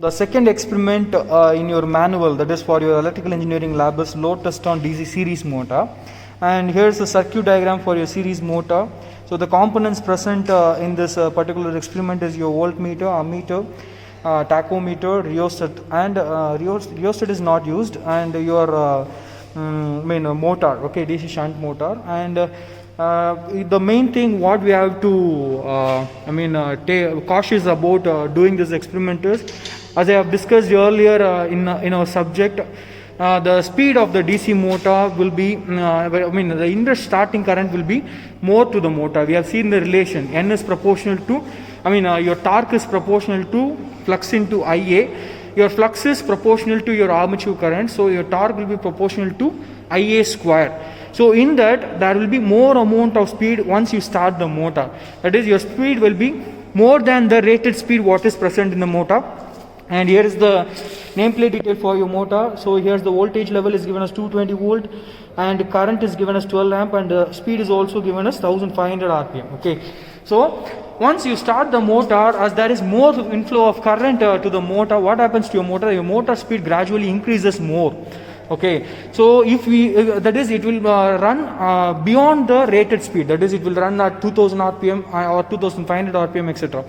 The second experiment in your manual, that is for your electrical engineering lab, is load test on DC series motor. And here's the circuit diagram for your series motor. So the components present in this particular experiment is your voltmeter, ammeter, tachometer, rheostat, and rheostat is not used, and your motor, okay, DC shunt motor. And the main thing what we have to take cautious about doing this experiment is, as I have discussed earlier in our subject, the speed of the DC motor will be, the inverse starting current will be more to the motor. We have seen the relation, N is proportional to, your torque is proportional to flux into IA. Your flux is proportional to your armature current, so your torque will be proportional to IA square. So in that, there will be more amount of speed once you start the motor. That is, your speed will be more than the rated speed what is present in the motor. And here is the nameplate detail for your motor. So here's the voltage level is given as 220 volt, and current is given as 12 amp, and the speed is also given as 1500 rpm. Okay, so once you start the motor, as there is more inflow of current to the motor, what happens to your motor? Your motor speed gradually increases more. Okay, so if we that is, it will run beyond the rated speed. That is, it will run at 2000 rpm or 2500 rpm, etc.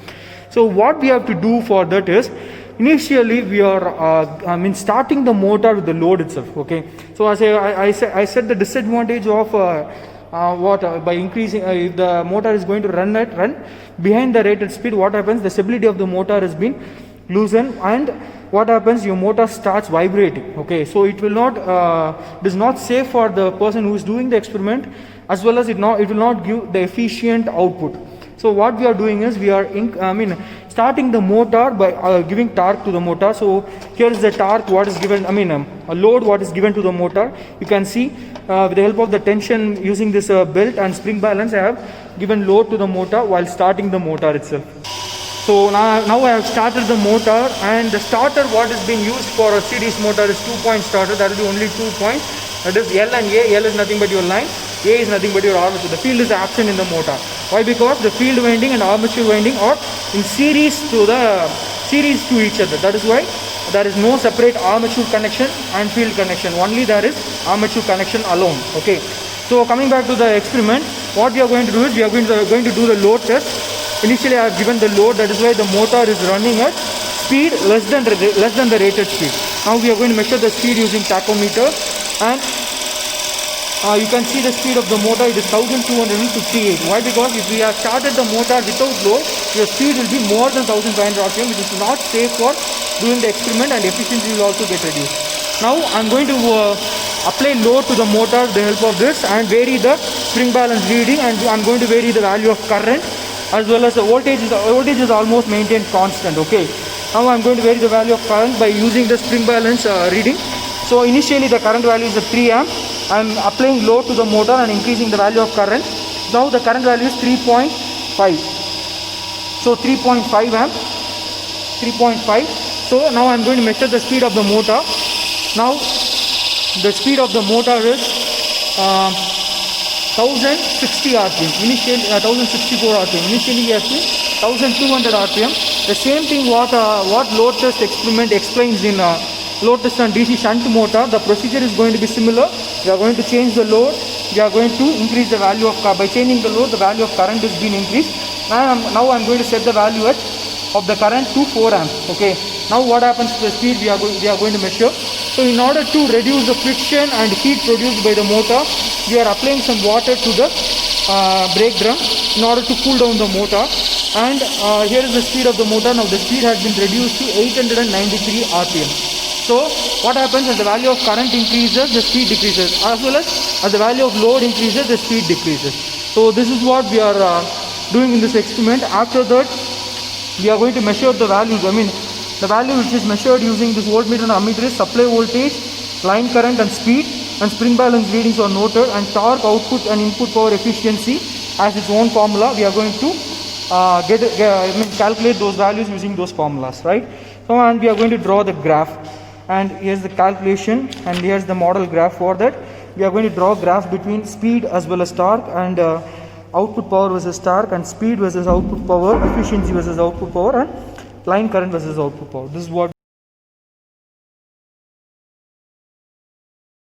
So what we have to do for that is, initially we are starting the motor with the load itself. Okay, so as I said the disadvantage of by increasing, if the motor is going to run behind the rated speed, what happens? The stability of the motor has been loosened, and what happens? Your motor starts vibrating. Okay, so it will not, it is not safe for the person who is doing the experiment, as well as it will not give the efficient output. So what we are doing is, we are starting the motor by giving torque to the motor. So here is the torque what is given, a load what is given to the motor. You can see with the help of the tension using this belt and spring balance, I have given load to the motor while starting the motor itself. So now I have started the motor, and the starter what is being used for a series motor is 2-point starter. That will be only 2 points. That is L and A. L is nothing but your line, A is nothing but your armature. The field is absent in the motor. Why? Because the field winding and armature winding are in series to each other. That is why there is no separate armature connection and field connection. Only there is armature connection alone. Okay. So coming back to the experiment, what we are going to do is, we are going to do the load test. Initially I have given the load, that is why the motor is running at speed less than the rated speed. Now we are going to measure the speed using tachometer, and you can see the speed of the motor, it is 1258. Why? Because if we have started the motor without load, your speed will be more than 1500 rpm, which is not safe for doing the experiment, and efficiency will also get reduced. Now I am going to apply load to the motor with the help of this, and vary the spring balance reading, and I am going to vary the value of current, as well as the voltage is almost maintained constant. Okay, now I am going to vary the value of current by using the spring balance reading. So initially the current value is 3 amp. I am applying load to the motor and increasing the value of current. Now the current value is 3.5. So 3.5 amp, 3.5. So now I am going to measure the speed of the motor. Now the speed of the motor is 1060 rpm. Initially 1064 rpm. Initially we have seen 1200 rpm. The same thing what load test experiment explains in load test on DC shunt motor. The procedure is going to be similar. We are going to change the load. We are going to increase the value of, by changing the load, the value of current is being increased. Now I am going to set the value of the current to 4 amp. Okay. Now what happens to the speed we are going to measure. So in order to reduce the friction and heat produced by the motor, we are applying some water to the brake drum in order to cool down the motor. And here is the speed of the motor. Now the speed has been reduced to 893 rpm. So what happens, as the value of current increases, the speed decreases, as well as the value of load increases, the speed decreases. So this is what we are doing in this experiment. After that, we are going to measure the values. The value which is measured using this voltmeter and ammeter is supply voltage, line current and speed, and spring balance readings are noted, and torque, output and input power efficiency as its own formula. We are going to calculate those values using those formulas, right? So, and we are going to draw the graph, and here's the calculation, and here's the model graph. For that, we are going to draw a graph between speed as well as torque, and output power versus torque, and speed versus output power, efficiency versus output power, and line current versus output power. This is what